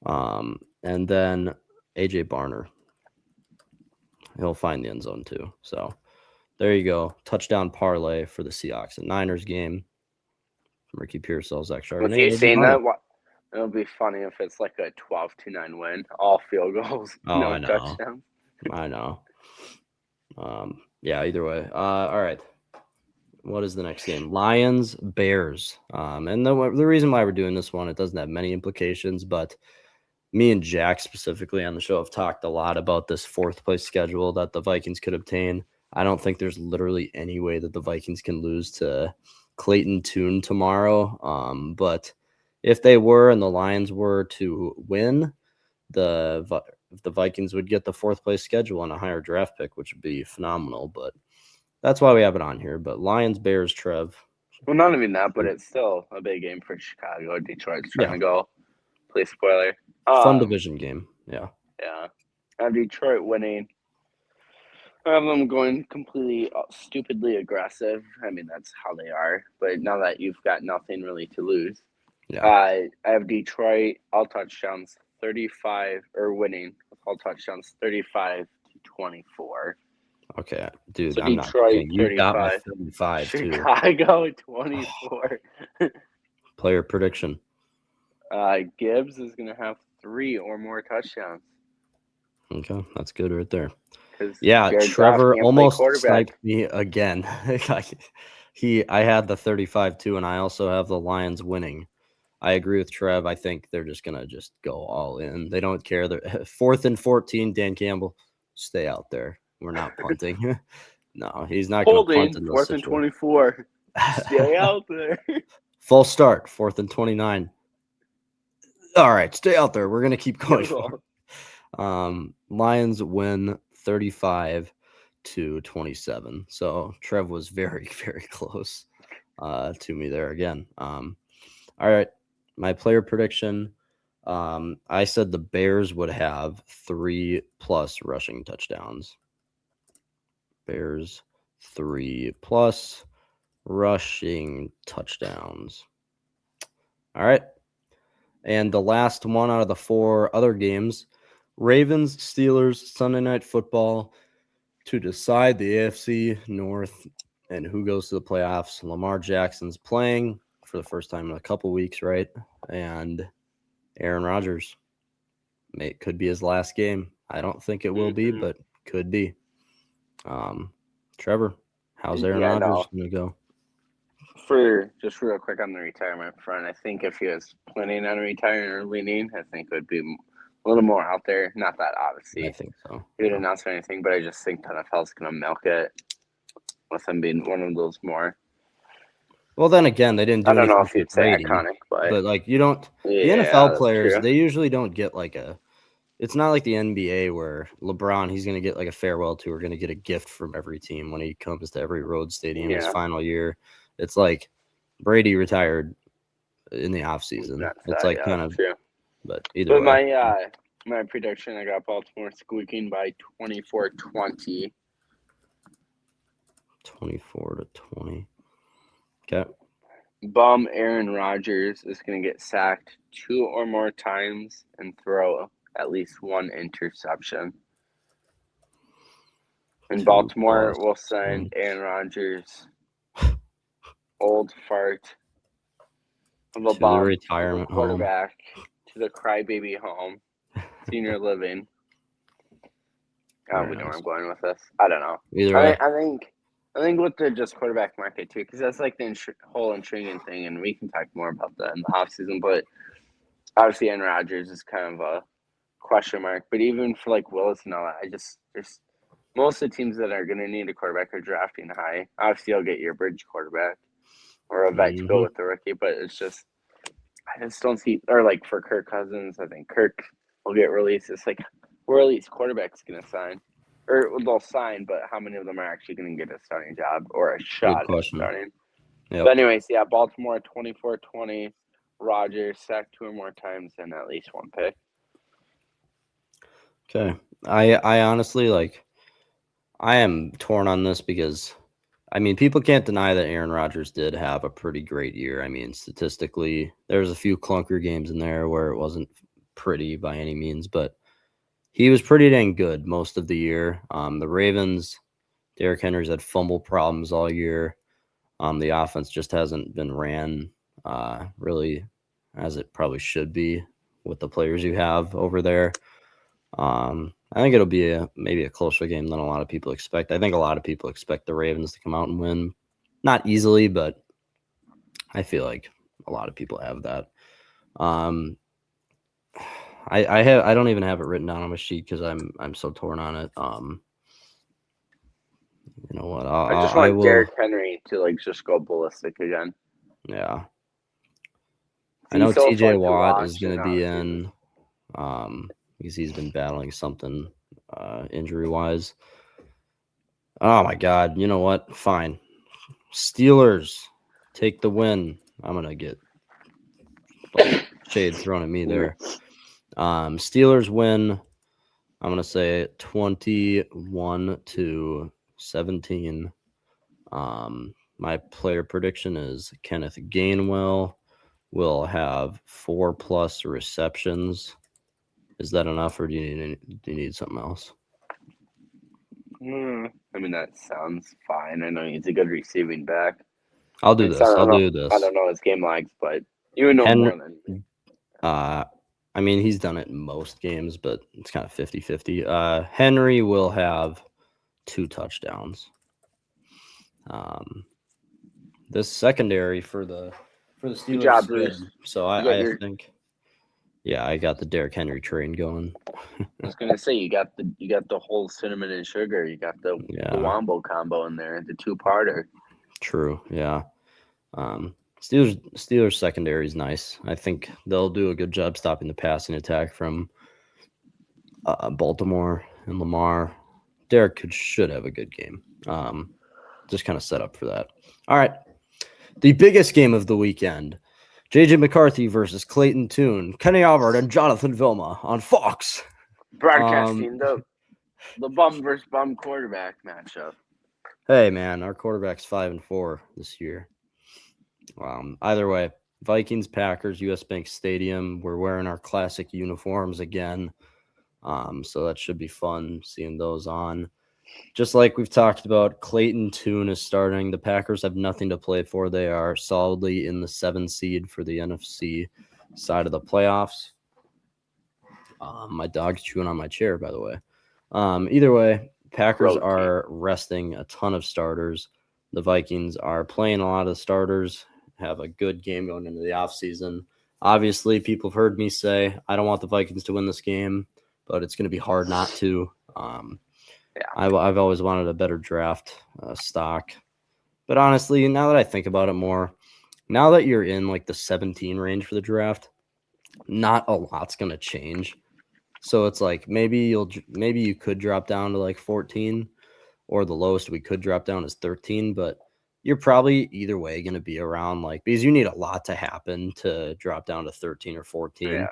And then AJ Barner. He'll find the end zone too. So there you go. Touchdown parlay for the Seahawks and Niners game. Ricky Pearsall, Zach Charbonnet. With you AJ saying Barner. that, it'll be funny if it's like a 12-9 win, all field goals, Oh, no I know. touchdowns. I know. Yeah, either way. All right. What is the next game? Lions, Bears. And the reason why we're doing this one, it doesn't have many implications, but me and Jack specifically on the show have talked a lot about this fourth place schedule that the Vikings could obtain. I don't think there's literally any way that the Vikings can lose to Clayton Tune tomorrow. But if they were and the Lions were to win, the Vikings would get the fourth place schedule and a higher draft pick, which would be phenomenal. But that's why we have it on here. But Lions, Bears, Trev. Well, not even that, but it's still a big game for Chicago. Detroit's trying Yeah. to go. Play spoiler. Fun division game. Yeah. Yeah. I have Detroit winning. I have them going completely stupidly aggressive. I mean, that's how they are. But now that you've got nothing really to lose, Yeah. I have Detroit all touchdowns, 35 or winning all touchdowns, 35-24. Okay, dude, So I'm not Detroit kidding. You got my 35, 35 too. Chicago 24. Player prediction. Gibbs is gonna have 3 or more touchdowns. Okay, that's good right there. Yeah, Trevor almost sniped me again. I had the 35 too, and I also have the Lions winning. I agree with Trev. I think they're just gonna just go all in. They don't care. They're 4th and 14. Dan Campbell, stay out there. We're not punting. No, he's not going to punt in this 4th and 24. Stay out there. Full start. 4th and 29. All right, stay out there. We're going to keep going. Lions win 35-27. So Trev was very, very close to me there again. All right, my player prediction. I said the Bears would have 3+ rushing touchdowns. Bears 3+ rushing touchdowns. All right. And the last one out of the 4 other games, Ravens, Steelers, Sunday Night Football to decide the AFC North and who goes to the playoffs. Lamar Jackson's playing for the first time in a couple weeks, right? And Aaron Rodgers could be his last game. I don't think it will be, but could be. Trevor, how's Aaron Rodgers going to go? For just real quick on the retirement front, I think if he was planning on retiring or leaning, I think it would be a little more out there. Not that obviously I think so. He would announce anything, but I just think the NFL's going to milk it with him being one of those more. Well, then again, they didn't do anything. I don't know if you'd say iconic, but like you don't. The NFL players, they usually don't get like a. It's not like the NBA where LeBron, he's going to get like a farewell tour, going to get a gift from every team when he comes to every road stadium his final year. It's like Brady retired in the offseason. It's like kind of true. But either way. My prediction, I got Baltimore squeaking by 24-20. 24-20. Okay. Bum Aaron Rodgers is going to get sacked 2 or more times and throw at least one interception. In 2 Baltimore, plus we'll 1. send Aaron Rodgers, old fart of a To the bum, of a retirement home. quarterback, to the crybaby home, senior living. We know where I'm going with this. I don't know. Either way. I think with the just quarterback market too, because that's like the whole intriguing thing, and we can talk more about that in the offseason. But obviously, Aaron Rodgers is kind of a question mark. But even for like Willis and all that, there's most of the teams that are going to need a quarterback are drafting high. Obviously, you'll get your bridge quarterback or a vet to go with the rookie, but it's just I just don't see, or like for Kirk Cousins, I think Kirk will get released. It's like, where are these quarterbacks going to sign? Or they'll sign, but how many of them are actually going to get a starting job or a shot at starting? Yep. But anyways, yeah, Baltimore 24-20. Rodgers sacked 2 or more times and at least 1 pick. Okay. I honestly, I am torn on this because, people can't deny that Aaron Rodgers did have a pretty great year. Statistically, there's a few clunker games in there where it wasn't pretty by any means, but he was pretty dang good most of the year. The Ravens, Derrick Henry's had fumble problems all year. The offense just hasn't been ran really as it probably should be with the players you have over there. I think it'll be maybe a closer game than a lot of people expect. I think a lot of people expect the Ravens to come out and win. Not easily, but I feel like a lot of people have that. I don't even have it written down on my sheet because I'm so torn on it. You know what? I just want Derrick Henry to just go ballistic again. Yeah. I know TJ Watt is going to be in because he's been battling something injury-wise. Oh, my God. You know what? Fine. Steelers take the win. I'm going to get shade thrown at me there. Steelers win. I'm going to say 21-17. My player prediction is Kenneth Gainwell will have 4+ receptions. Is that enough, or do you need something else? That sounds fine. I know he's a good receiving back. I'll do this. I don't know his game lags, but you know more than me. He's done it in most games, but it's kind of 50-50. Henry will have 2 touchdowns. This secondary for the Steelers. Good job, Bruce. So I think, yeah, I got the Derrick Henry train going. I was gonna say you got the whole cinnamon and sugar. You got the wombo combo in there, the 2-parter. True. Yeah. Steelers secondary is nice. I think they'll do a good job stopping the passing attack from Baltimore and Lamar. Derek should have a good game. Just kind of set up for that. All right. The biggest game of the weekend. J.J. McCarthy versus Clayton Tune. Kenny Albert and Jonathan Vilma on Fox. Broadcasting the bum versus bum quarterback matchup. Hey, man, our quarterback's 5-4 this year. Either way, Vikings, Packers, US Bank Stadium. We're wearing our classic uniforms again. So that should be fun seeing those on. Just like we've talked about, Clayton Tune is starting. The Packers have nothing to play for. They are solidly in the 7 seed for the NFC side of the playoffs. My dog's chewing on my chair, by the way. Either way, Packers are resting a ton of starters. The Vikings are playing a lot of the starters, have a good game going into the offseason. Obviously, people have heard me say I don't want the Vikings to win this game, but it's going to be hard not to. I've always wanted a better draft stock. But honestly, now that I think about it more, now that you're in the 17 range for the draft, not a lot's going to change. So it's maybe you could drop down to 14, or the lowest we could drop down is 13, but you're probably either way going to be around because you need a lot to happen to drop down to 13 or 14. Yeah.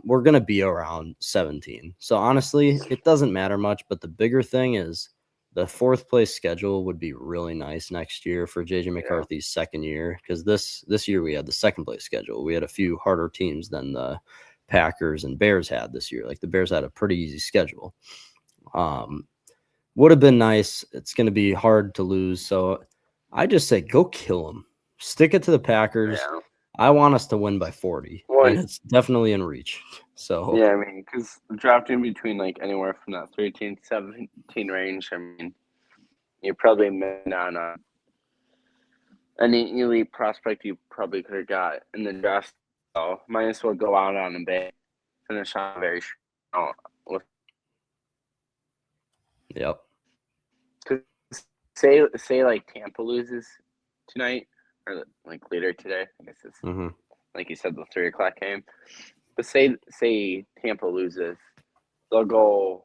We're going to be around 17. So honestly, it doesn't matter much, but the bigger thing is the 4th place schedule would be really nice next year for JJ McCarthy's second year, because this year we had the 2nd place schedule. We had a few harder teams than the Packers and Bears had this year. Like the Bears had a pretty easy schedule. Would have been nice. It's going to be hard to lose. So I just say go kill them. Stick it to the Packers. Yeah. I want us to win by 40, and it's definitely in reach. So yeah, I mean, because drafting between like anywhere from that 13 to 17 range, I mean, you're probably missing on an elite prospect you probably could have got in the draft. So might as well go out on a bang, finish on very strong. Yep. Say like Tampa loses tonight or like later today. I guess it's like you said, the 3:00 game. But say Tampa loses, they'll go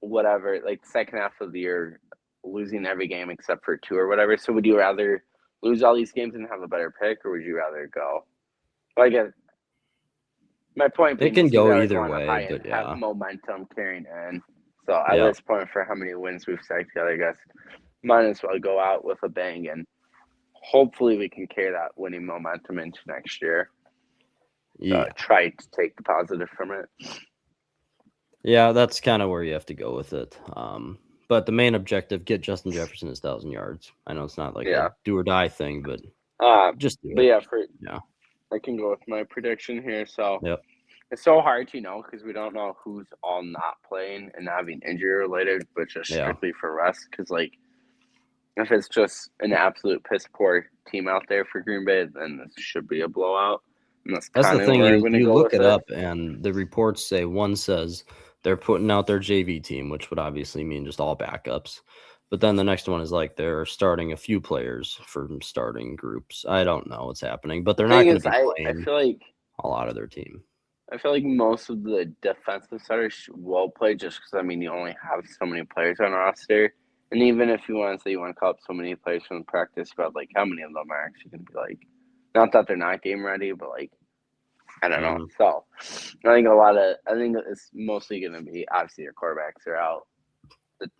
whatever, like the second half of the year, losing every game except for 2 or whatever. So would you rather lose all these games and have a better pick, or would you rather go? Well, I guess my point being, it can is you'd go rather either on a way, high but and yeah, have momentum carrying in. So at this point, for how many wins we've stacked together, I guess might as well go out with a bang, and hopefully we can carry that winning momentum into next year. Try to take the positive from it. Yeah, that's kind of where you have to go with it. But the main objective, get Justin Jefferson his 1,000 yards. I know it's not like a do or die thing, but just do it. I can go with my prediction here. So yep. It's so hard to know because we don't know who's all not playing and having injury related, but just strictly for rest. Because like, if it's just an absolute piss poor team out there for Green Bay, then this should be a blowout. And that's the thing. You look it up, it. And the reports say one says they're putting out their JV team, which would obviously mean just all backups. But then the next one is like they're starting a few players from starting groups. I don't know what's happening, but they're not going to be playing. I feel like a lot of their team. I feel like most of the defensive starters will play just because, I mean, you only have so many players on roster. And even if you want to say you want to call up so many players from practice, but like how many of them are actually going to be like, not that they're not game ready, but like, I don't know. So I think it's mostly going to be, obviously your quarterbacks are out. The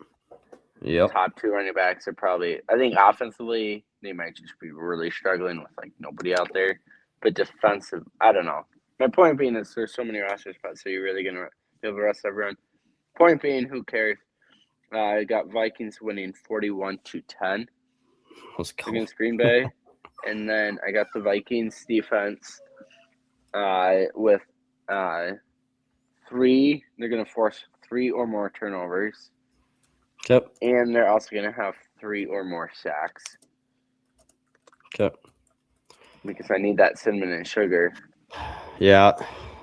top 2 running backs are probably, I think offensively, they might just be really struggling with like nobody out there. But defensive, I don't know. My point being is there's so many roster spots, so you're really going to be able to rest everyone. Point being, who cares? I got Vikings winning 41-10 against Green Bay. And then I got the Vikings defense with 3. They're going to force 3 or more turnovers. Yep. And they're also going to have 3 or more sacks. Okay. Because I need that cinnamon and sugar. Yeah,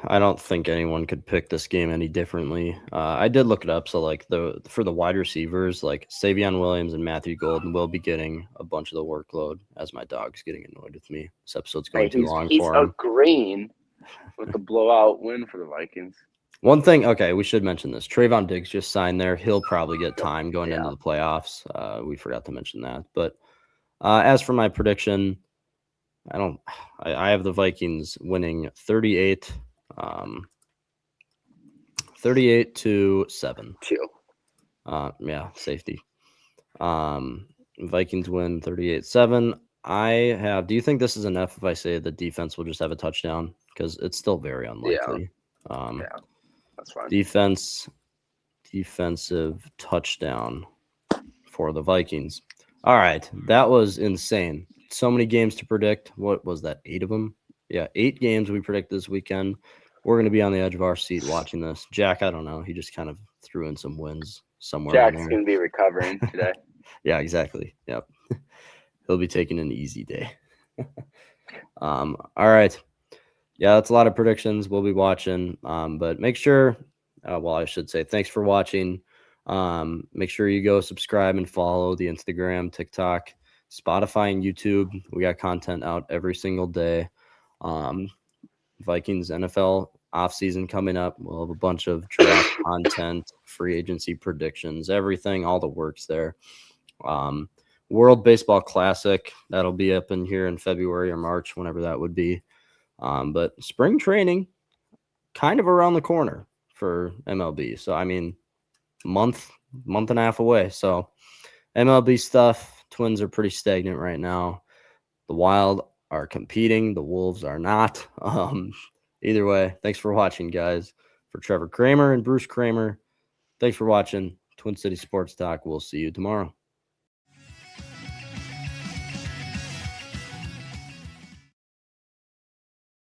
I don't think anyone could pick this game any differently. I did look it up. So, like, for the wide receivers, like Savion Williams and Matthew Golden will be getting a bunch of the workload as my dog's getting annoyed with me. This episode's going too long for him. He's agreeing with the blowout win for the Vikings. One thing, okay, we should mention this. Trayvon Diggs just signed there. He'll probably get time going into the playoffs. We forgot to mention that. But as for my prediction, I have the Vikings winning 38-7. Safety. Vikings win 38-7. Do you think this is enough if I say the defense will just have a touchdown? Because it's still very unlikely. That's fine. Defensive touchdown for the Vikings. All right. That was insane. So many games to predict. What was that? 8 of them? Yeah, 8 games we predict this weekend. We're going to be on the edge of our seat watching this. Jack, I don't know. He just kind of threw in some wins somewhere. Jack's going to be recovering today. Yeah, exactly. Yep. He'll be taking an easy day. All right. Yeah, that's a lot of predictions we'll be watching. But make sure, I should say thanks for watching. Make sure you go subscribe and follow the Instagram, TikTok, Spotify, and YouTube. We got content out every single day. Vikings NFL offseason coming up. We'll have a bunch of draft content, free agency predictions, everything, all the works there. World Baseball Classic, that'll be up in here in February or March, whenever that would be. But spring training kind of around the corner for MLB. So, I mean, month and a half away. So MLB stuff, Twins are pretty stagnant right now. The Wild are competing. The Wolves are not. Either way, thanks for watching, guys. For Trevor Kramer and Bruce Kramer, thanks for watching Twin City Sports Talk. We'll see you tomorrow.